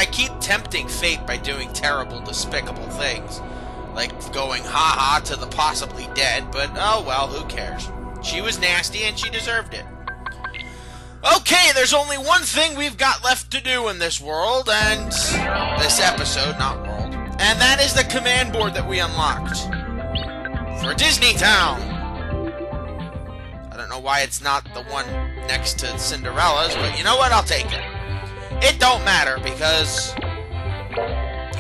I keep tempting fate by doing terrible, despicable things. Like going ha-ha to the possibly dead, but oh well, who cares? She was nasty and she deserved it. Okay, there's only one thing we've got left to do in this world, and this episode, not world, and that is the command board that we unlocked for Disney Town. I don't know why it's not the one next to Cinderella's, but you know what? I'll take it. It don't matter because,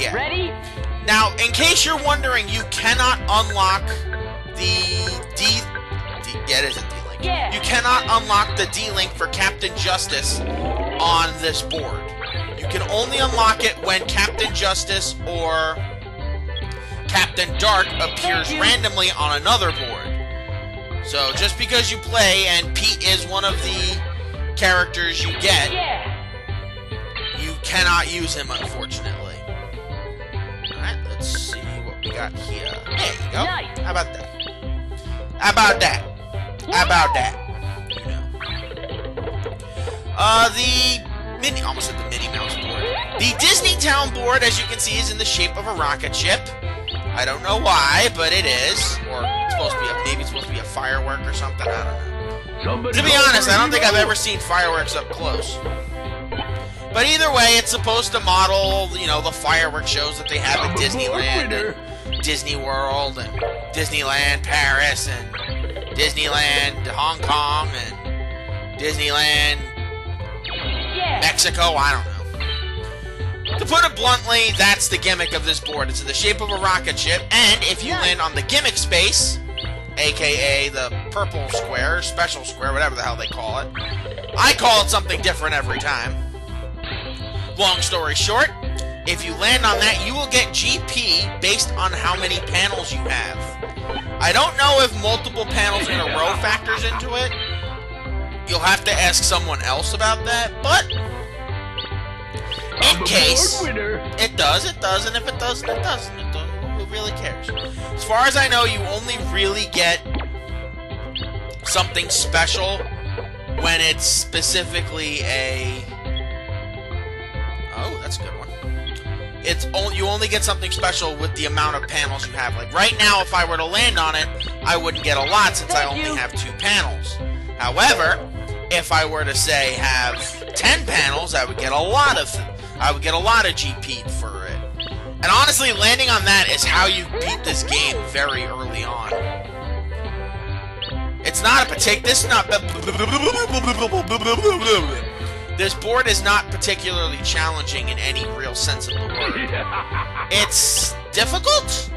yeah. Ready? Now, in case you're wondering, you cannot unlock yeah, it is a D-Link. Yeah. You cannot unlock the D-Link for Captain Justice on this board. You can only unlock it when Captain Justice or Captain Dark appears randomly on another board. So, just because you play and Pete is one of the characters you get, you cannot use him, unfortunately. Alright, let's see what we got here. There you go. Nice. How about that? How about that? How about that? You know. Almost at the Minnie Mouse board. The Disney Town board, as you can see, is in the shape of a rocket ship. I don't know why, but it is. Or it's supposed to be maybe it's supposed to be a firework or something, I don't know. To be honest, I don't think I've ever seen fireworks up close. But either way, it's supposed to model, you know, the fireworks shows that they have at Disneyland and Disney World and Disneyland Paris and Disneyland Hong Kong and Disneyland Mexico, I don't know. To put it bluntly, that's the gimmick of this board. It's in the shape of a rocket ship, and if you land on the gimmick space, aka the purple square, special square, whatever the hell they call it, I call it something different every time. Long story short, if you land on that, you will get GP based on how many panels you have. I don't know if multiple panels in a row factors into it. You'll have to ask someone else about that, but in case it does, and if it doesn't, it doesn't. Who really cares? As far as I know, you only really get something special when it's specifically a... Oh, that's a good one. You only get something special with the amount of panels you have. Like right now, if I were to land on it, I wouldn't get a lot since I only have 2 panels. However, if I were to say have 10 panels, I would get a lot of GP for it. And honestly, landing on that is how you beat this game very early on. It's not a This board is not particularly challenging in any real sense of the word. It's difficult,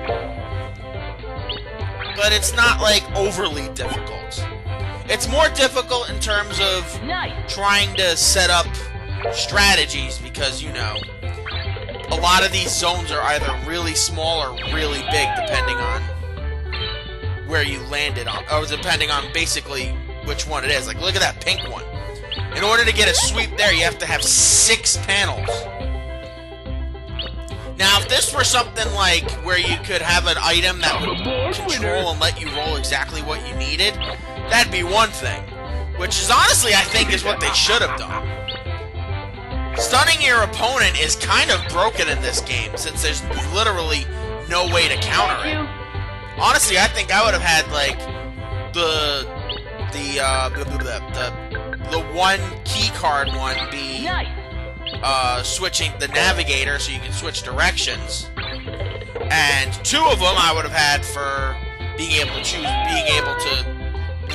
but it's not, like, overly difficult. It's more difficult in terms of trying to set up strategies because, you know, a lot of these zones are either really small or really big depending on where you landed on, or depending on basically which one it is. Like, look at that pink one. In order to get a sweep there, you have to have 6 panels. Now, if this were something like where you could have an item that would control and let you roll exactly what you needed, that'd be one thing. Which is honestly, I think, is what they should have done. Stunning your opponent is kind of broken in this game, since there's literally no way to counter it. Honestly, I think I would have had, like, the one key card one be switching the navigator so you can switch directions, and 2 of them I would have had for being able to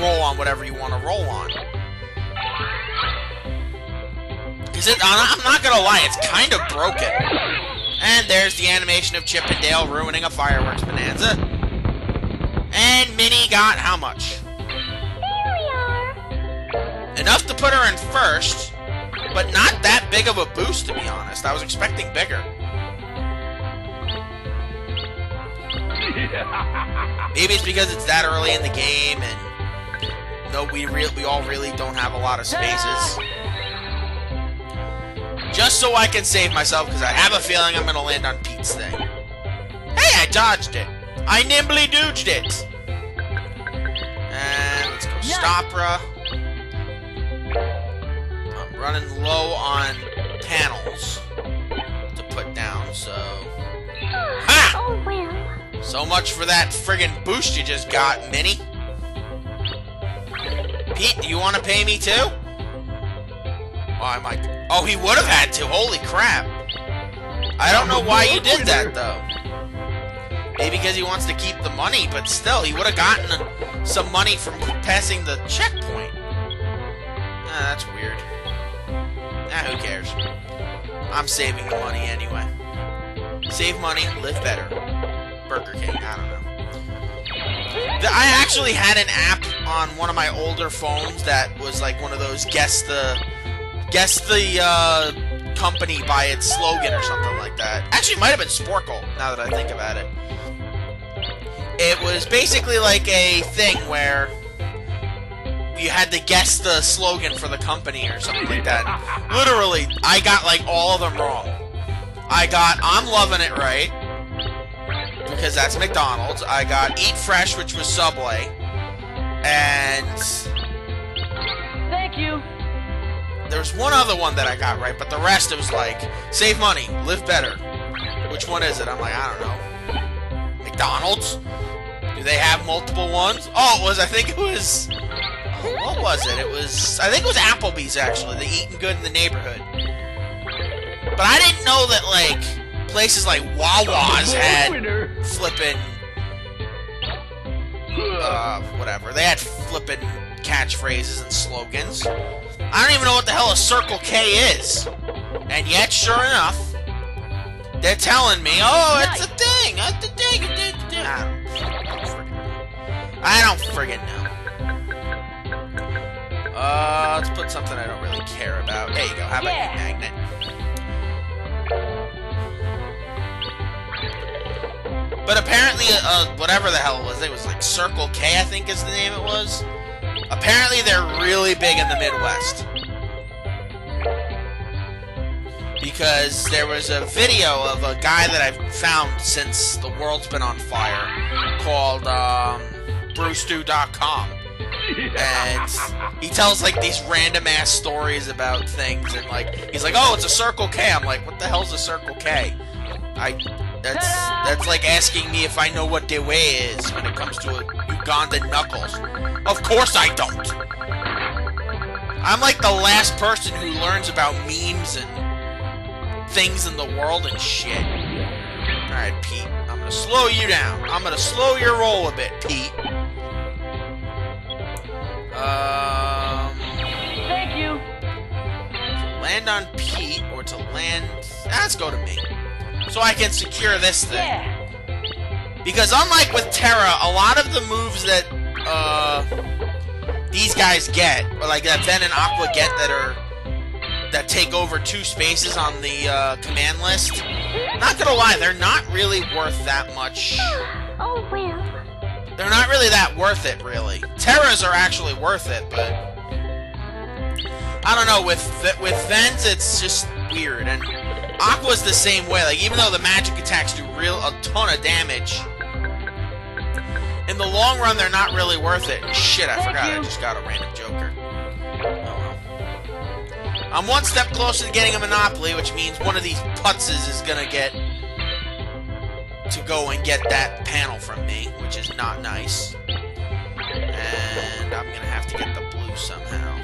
roll on whatever you want to roll on. I'm not gonna lie, it's kind of broken. And there's the animation of Chip and Dale ruining a fireworks bonanza. And Minnie got how much? Enough to put her in first, but not that big of a boost, to be honest. I was expecting bigger. Maybe it's because it's that early in the game, and no, we all really don't have a lot of spaces. Just so I can save myself, because I have a feeling I'm going to land on Pete's thing. Hey, I dodged it. I nimbly dooged it. And let's go Stopra. I'm running low on panels. down, so... Ha! Oh, well. So much for that friggin' boost you just got, Minnie. Pete, do you want to pay me too? Oh, I might... Oh, he would have had to. Holy crap. I don't know why you did that, though. Maybe because he wants to keep the money, but still, he would have gotten some money from passing the checkpoint. Ah, that's weird. Ah, who cares? I'm saving the money anyway. Save money, live better. Burger King, I don't know. I actually had an app on one of my older phones that was like one of those guess the company by its slogan or something like that. Actually, it might have been Sporkle, now that I think about it. It was basically like a thing where you had to guess the slogan for the company or something like that. Literally, I got like all of them wrong. I got I'm loving it right, because that's McDonald's. I got Eat Fresh, which was Subway. And Thank you. there was one other one that I got right, but the rest it was like, save money, live better. Which one is it? I'm like, I don't know. McDonald's? Do they have multiple ones? Oh, I think it was... Oh, what was it? I think it was Applebee's, actually. The Eatin' Good in the Neighborhood. But I didn't know that, like, places like Wawa's had flippin'... whatever. They had flippin' catchphrases and slogans. I don't even know what the hell a Circle K is. And yet, sure enough, they're telling me, oh, it's a thing. It's a thing. I don't friggin' know. Let's put something I don't really care about. There you go. How about you, magnet? But apparently, whatever the hell it was like Circle K, I think is the name it was. Apparently, they're really big in the Midwest. Because there was a video of a guy that I've found since the world's been on fire called brewstew.com. And he tells like these random ass stories about things, and like he's like, oh, it's a Circle K. I'm like, what the hell's a Circle K? That's like asking me if I know what Dewey is when it comes to a Ugandan knuckles. Of course I don't. I'm like the last person who learns about memes and things in the world and shit. Alright, Pete. I'm gonna slow you down. I'm gonna slow your roll a bit, Pete. Thank you. To land on Pete, or to land... let's go to me. So I can secure this thing. Yeah. Because unlike with Terra, a lot of the moves that, these guys get, or like that Ben and Aqua get that take over 2 spaces on the, command list, not gonna lie, they're not really worth that much. Oh, well. They're not really that worth it, really. Terras are actually worth it, but I don't know, with Vens, it's just weird, and Aqua's the same way. Like, even though the magic attacks do a ton of damage, in the long run, they're not really worth it. Shit, I forgot I just got a random Joker. Oh well. I'm one step closer to getting a Monopoly, which means one of these putzes is gonna get to go and get that panel from me, which is not nice. And I'm gonna have to get the blue somehow.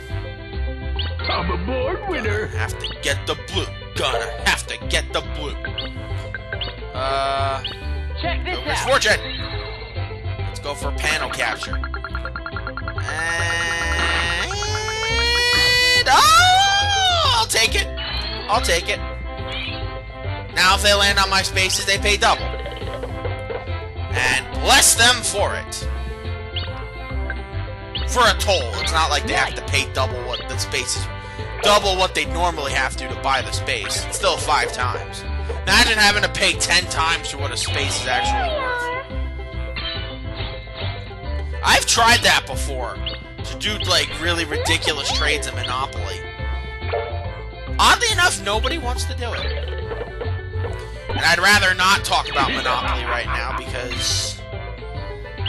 I'm a board winner. Gonna have to get the blue. Gonna have to get the blue. Check this Miss out. Fortune. Let's go for panel capture. And oh, I'll take it. I'll take it. Now, if they land on my spaces, they pay double. And bless them for it. For a toll. It's not like they have to pay double what the space is. Double what they normally have to buy the space. It's still 5 times. Imagine having to pay 10 times for what a space is actually worth. I've tried that before. To do, like, really ridiculous trades in Monopoly. Oddly enough, nobody wants to do it. And I'd rather not talk about Monopoly right now because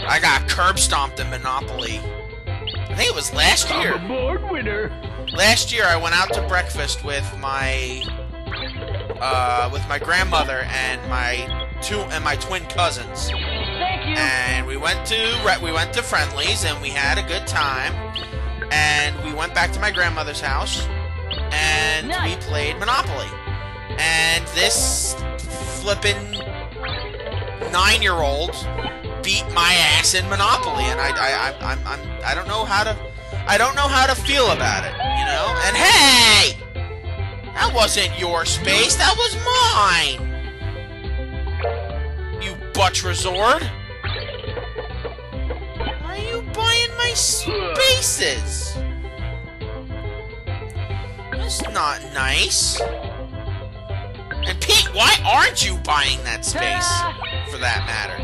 I got curb stomped in Monopoly. I think it was last year. I'm a board winner. Last year, I went out to breakfast with my with my grandmother and my twin cousins. Thank you. And we went to Friendly's and we had a good time. And we went back to my grandmother's house and we played Monopoly. And this flippin' 9-year-old beat my ass in Monopoly, and I don't know how to feel about it, you know. And hey, that wasn't your space, that was mine. You butch resort. Why are you buying my spaces? That's not nice. And Pete, why aren't you buying that space? For that matter.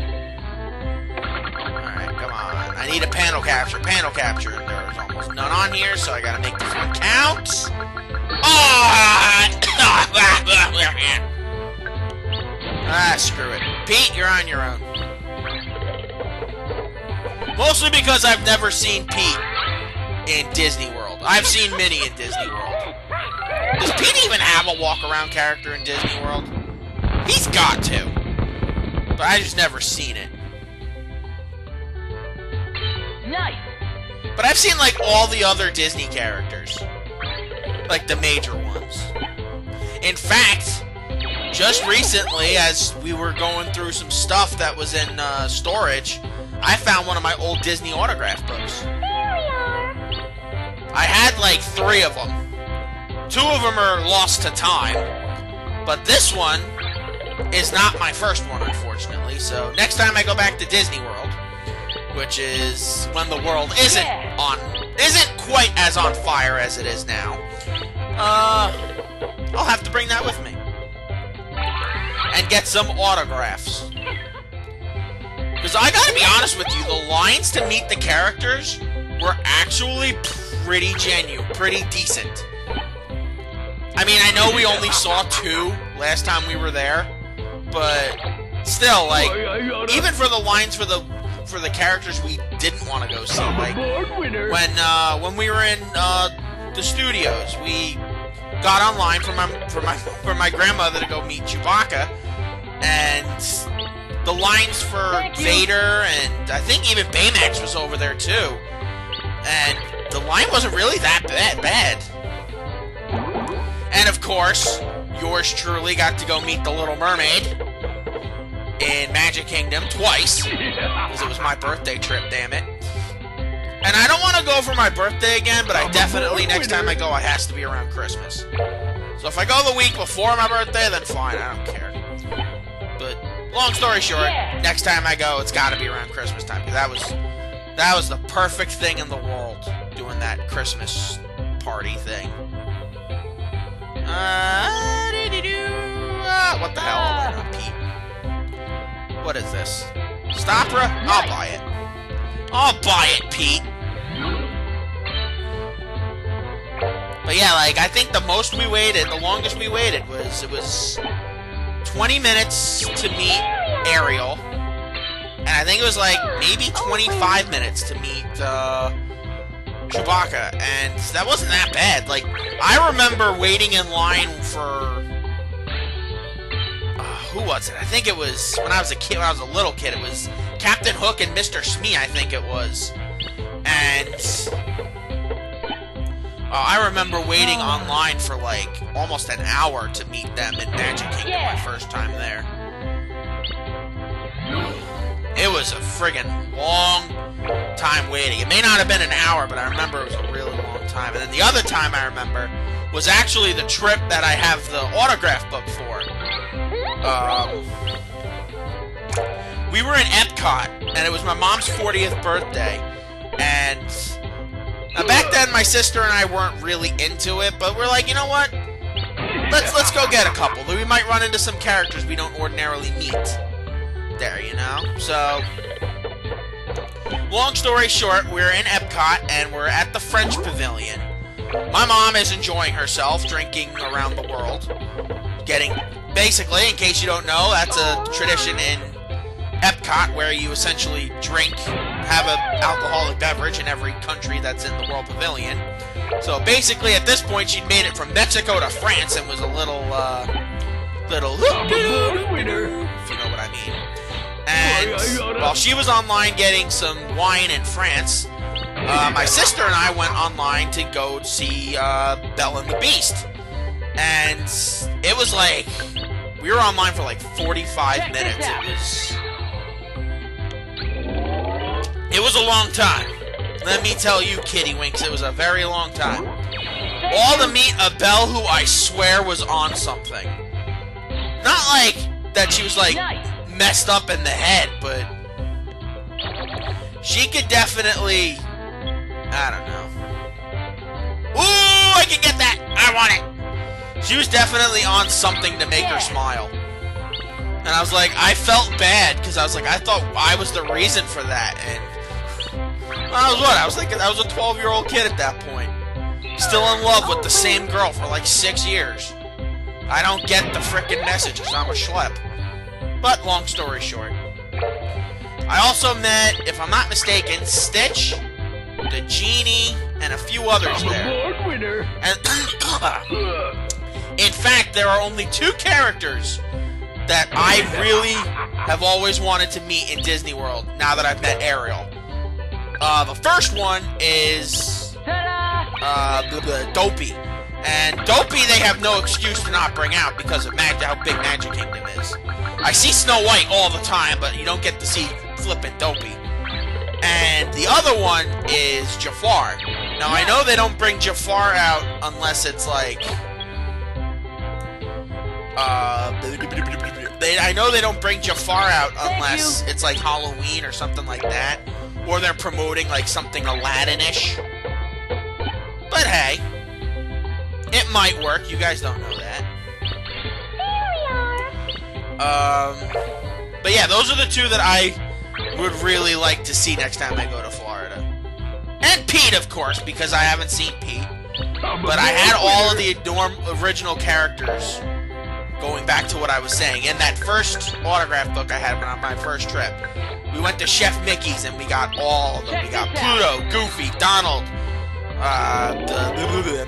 Alright, come on. I need a panel capture. Panel capture. There's almost none on here, so I gotta make this one count. Screw it. Pete, you're on your own. Mostly because I've never seen Pete in Disney World. I've seen Minnie in Disney World. Does Pete even have a walk-around character in Disney World? He's got to. But I just never seen it. Nice. But I've seen, like, all the other Disney characters. Like, the major ones. In fact, just recently, as we were going through some stuff that was in storage, I found one of my old Disney autograph books. Here we are. I had, like, 3 of them. 2 of them are lost to time, but this one is not my first one, unfortunately. So next time I go back to Disney World, which is when the world isn't quite as on fire as it is now, I'll have to bring that with me and get some autographs. Because I gotta be honest with you, the lines to meet the characters were actually pretty genuine, pretty decent. I mean, I know we only saw 2 last time we were there, but still, like, even for the lines for the characters we didn't want to go see, like when we were in the studios, we got online for my grandmother to go meet Chewbacca, and the lines for Vader, and I think even Baymax was over there too, and the line wasn't really that bad. And of course, yours truly got to go meet the Little Mermaid in Magic Kingdom twice, because it was my birthday trip, damn it. And I don't want to go for my birthday again, but I definitely, next time I go, it has to be around Christmas. So if I go the week before my birthday, then fine, I don't care. But long story short, next time I go, it's got to be around Christmas time, because that was the perfect thing in the world, doing that Christmas party thing. What the hell? Hold on, Pete. What is this? Stopra? I'll buy it. I'll buy it, Pete. But yeah, like, I think the longest we waited was 20 minutes to meet Ariel. And I think it was like maybe 25 minutes to meet Chewbacca, and that wasn't that bad. Like, I remember waiting in line for who was it? I think it was when I was a little kid. It was Captain Hook and Mr. Smee, I think it was. And I remember waiting online for like almost an hour to meet them in Magic Kingdom my first time there. It was a friggin' long time waiting. It may not have been an hour, but I remember it was a really long time. And then the other time I remember was actually the trip that I have the autograph book for. We were in Epcot, and it was my mom's 40th birthday. And back then, my sister and I weren't really into it, but we're like, you know what? Let's go get a couple. We might run into some characters we don't ordinarily meet there, you know? So, long story short, we're in Epcot, and we're at the French Pavilion. My mom is enjoying herself, drinking around the world. Basically, in case you don't know, that's a tradition in Epcot where you essentially have an alcoholic beverage in every country that's in the World Pavilion. So basically, at this point, she'd made it from Mexico to France and was a little little I'm a board winner. if you know what I mean. And while she was online getting some wine in France, my sister and I went online to go see Belle and the Beast. And it was like, we were online for like 45 minutes. It was a long time. Let me tell you, Kitty Winks, it was a very long time. All to meet a Belle who I swear was on something. Not like that she was like messed up in the head, but she could definitely, I don't know. Ooh, I can get that. I want it. She was definitely on something to make her smile. And I was like, I felt bad because I was like, I thought I was the reason for that. And I was what? I was like, I was a 12-year-old kid at that point. Still in love with the same girl for like 6 years. I don't get the frickin' message because I'm a schlep. But long story short. I also met, if I'm not mistaken, Stitch, the Genie, and a few others there. And in fact, there are only 2 characters that I really have always wanted to meet in Disney World now that I've met Ariel. The first one is Dopey. And Dopey they have no excuse to not bring out because of how big Magic Kingdom is. I see Snow White all the time, but you don't get to see flippin' Dopey. And the other one is Jafar. Now I know they don't bring Jafar out unless it's like I know they don't bring Jafar out unless it's like Halloween or something like that. Or they're promoting like something Aladdin-ish. But hey, it might work. You guys don't know that. But yeah, those are the 2 that I would really like to see next time I go to Florida. And Pete, of course, because I haven't seen Pete. But I had all of the original characters going back to what I was saying. In that first autograph book I had on my first trip, we went to Chef Mickey's and we got all of them. We got Pluto, Goofy, Donald,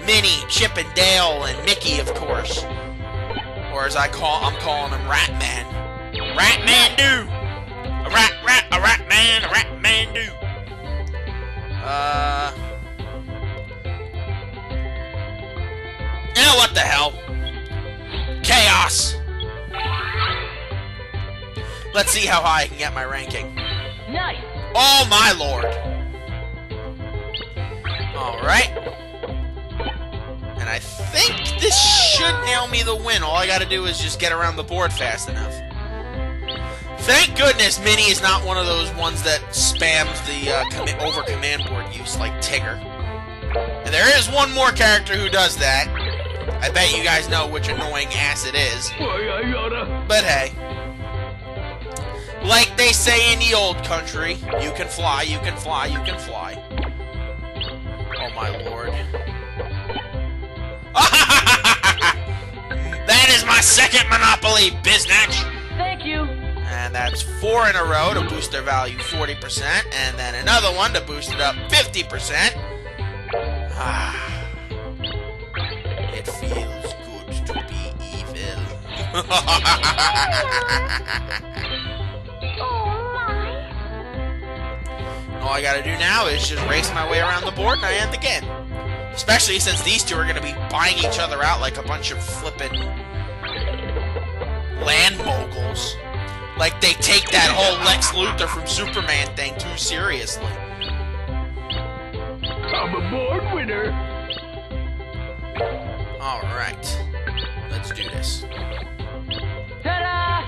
Minnie, Chip and Dale, and Mickey, of course. Or as I'm calling him Ratman. Ratman do! A Ratman do! You know what the hell? Chaos! Let's see how high I can get my ranking. Nice. Oh my lord! Alright. And I think this should nail me the win. All I gotta do is just get around the board fast enough. Thank goodness Minnie is not one of those ones that spams the over command board use like Tigger. And there is one more character who does that. I bet you guys know which annoying ass it is. But hey. Like they say in the old country, you can fly, you can fly, you can fly. Oh my lord. That is my second Monopoly, biznatch! Thank you. And that's 4 in a row to boost their value 40%, and then another one to boost it up 50%. It feels good to be evil. All I gotta do now is just race my way around the board and I end the game. Especially since these 2 are gonna be buying each other out like a bunch of flippin' land moguls. Like they take that whole Lex Luthor from Superman thing too seriously. I'm a board winner. Alright. Let's do this. Ta-da!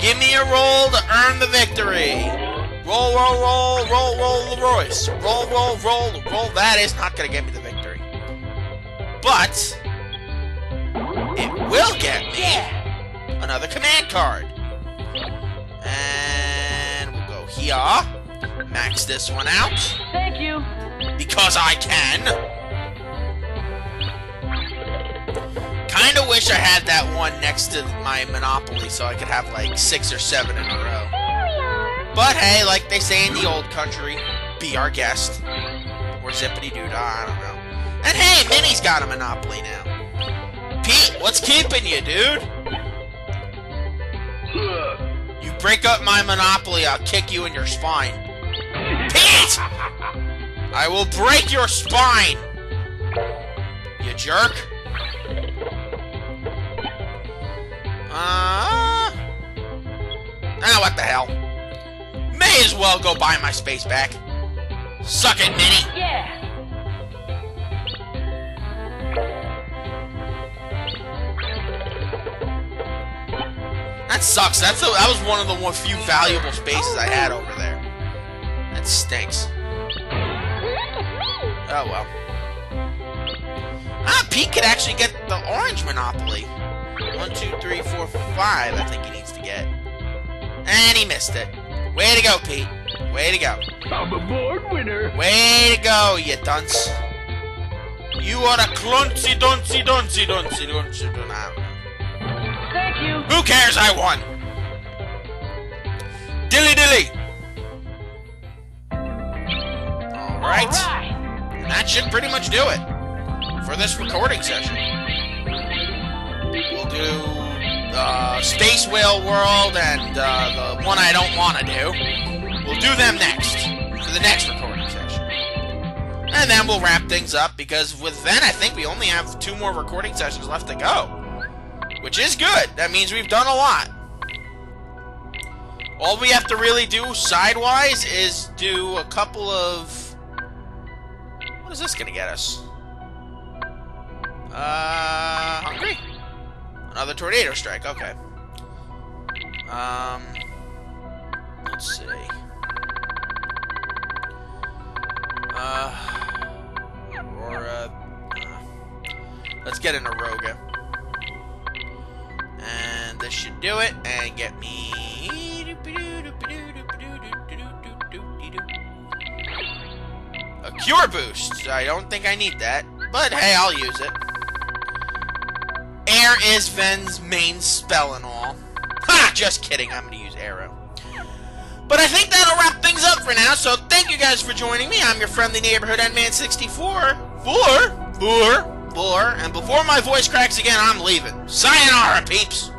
Give me a roll to earn the victory. Roll, roll, roll, roll, roll, Royce. Roll, roll, roll, roll. That is not going to get me the victory. But it will get me another command card. And we'll go here. Max this one out. Thank you. Because I can. Kinda wish I had that one next to my Monopoly so I could have like 6 or 7 in a row. But hey, like they say in the old country, be our guest. Or zippity-doo-dah, I don't know. And hey, Minnie's got a Monopoly now. Pete, what's keeping you, dude? You break up my monopoly, I'll kick you in your spine. Pete! I will break your spine! You jerk. What the hell? May as well go buy my space back. Suck it, Minnie. Yeah. That sucks. That was one of the few valuable spaces I had over there. That stinks. Oh well. Pete could actually get the orange monopoly. 1, 2, 3, 4, 5. I think he needs to get. And he missed it. Way to go, Pete. Way to go. I'm a board winner. Way to go, you dunce. You are a cluncy duncy duncy duncy duncy duncy. I don't know. Thank you. Who cares? I won. Dilly dilly. All right. And that should pretty much do it for this recording session. We'll do Space Whale World and the one I don't want to do. We'll do them next for the next recording session. And then we'll wrap things up because with then I think we only have 2 more recording sessions left to go. Which is good. That means we've done a lot. All we have to really do sidewise is do a couple of... What is this going to get us? Hungry? Another tornado strike, okay. Let's see. Aurora. Let's get an Aroga. And this should do it, and get me... a Cure Boost. I don't think I need that, but hey, I'll use it. Air is Ven's main spell and all. Ha! Just kidding, I'm gonna use Arrow. But I think that'll wrap things up for now, so thank you guys for joining me. I'm your friendly neighborhood Endman64. And before my voice cracks again, I'm leaving. Sayonara, peeps!